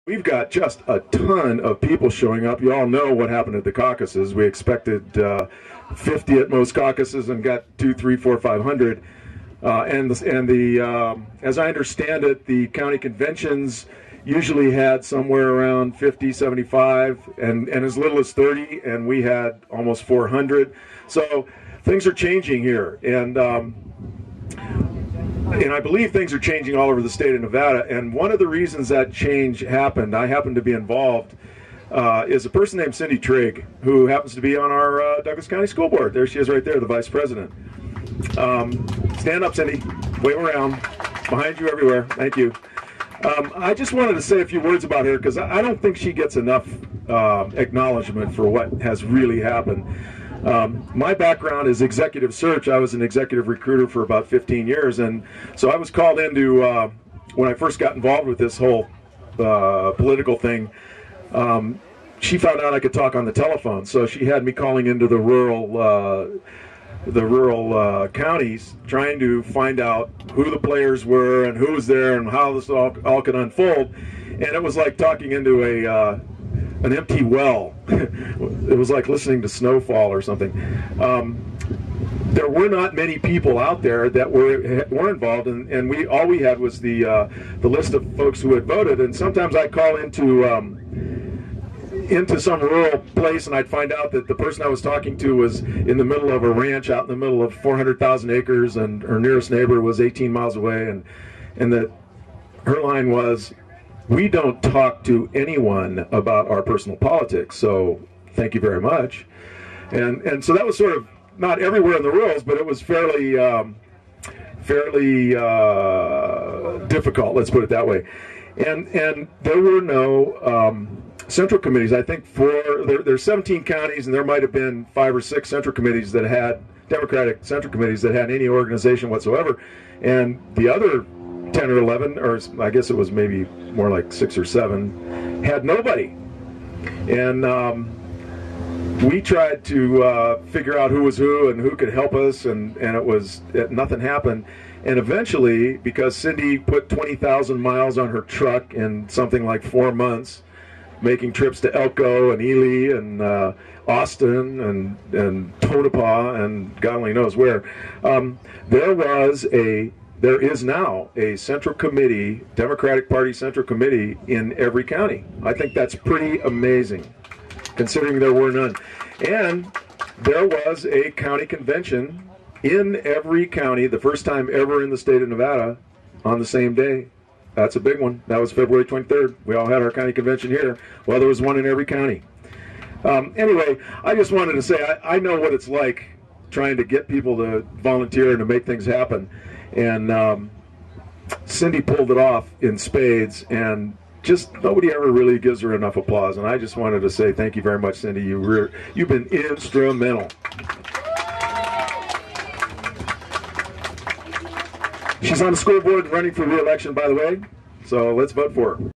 We've got just a ton of people showing up. You all know what happened at the caucuses. We expected 50 at most caucuses and got 200, 300, 400, 500. As I understand it, the county conventions usually had somewhere around 50, 75, and as little as 30, and we had almost 400. So things are changing here, and I believe things are changing all over the state of Nevada. And one of the reasons that change happened, I happen to be involved, is a person named Cindy Trigg, who happens to be on our Douglas County School Board. There she is right there, the vice president. Stand up, Cindy. Wave around. Behind you everywhere. Thank you. I just wanted to say a few words about her because I don't think she gets enough acknowledgement for what has really happened. My background is executive search. I was an executive recruiter for about 15 years, and so I was called into, when I first got involved with this whole political thing, she found out I could talk on the telephone, so she had me calling into the rural counties, trying to find out who the players were and who was there and how this all could unfold. And it was like talking into an empty well. It was like listening to snowfall or something. There were not many people out there that were involved, and all we had was the list of folks who had voted. And sometimes I'd call into some rural place, and I'd find out that the person I was talking to was in the middle of a ranch out in the middle of 400,000 acres, and her nearest neighbor was 18 miles away, and that her line was, "We don't talk to anyone about our personal politics, so thank you very much." And so that was sort of not everywhere in the rurals, but it was fairly difficult, let's put it that way. And there were no central committees. I think there's 17 counties, and there might have been 5 or 6 central committees that had, Democratic central committees that had any organization whatsoever. And the other 10 or 11, or I guess it was maybe more like 6 or 7, had nobody. And we tried to figure out who was who and who could help us, and nothing happened. And eventually, because Cindy put 20,000 miles on her truck in something like 4 months, making trips to Elko and Ely and Austin and Tonopah and God only knows where, there is now a central committee, Democratic Party central committee in every county. I think that's pretty amazing, considering there were none. And there was a county convention in every county, the first time ever in the state of Nevada, on the same day. That's a big one. That was February 23rd. We all had our county convention here. Well, there was one in every county. Anyway, I just wanted to say I know what it's like trying to get people to volunteer and to make things happen. And Cindy pulled it off in spades, and just nobody ever really gives her enough applause. And I just wanted to say thank you very much, Cindy. You've been instrumental. She's on the school board running for re-election, by the way, so let's vote for her.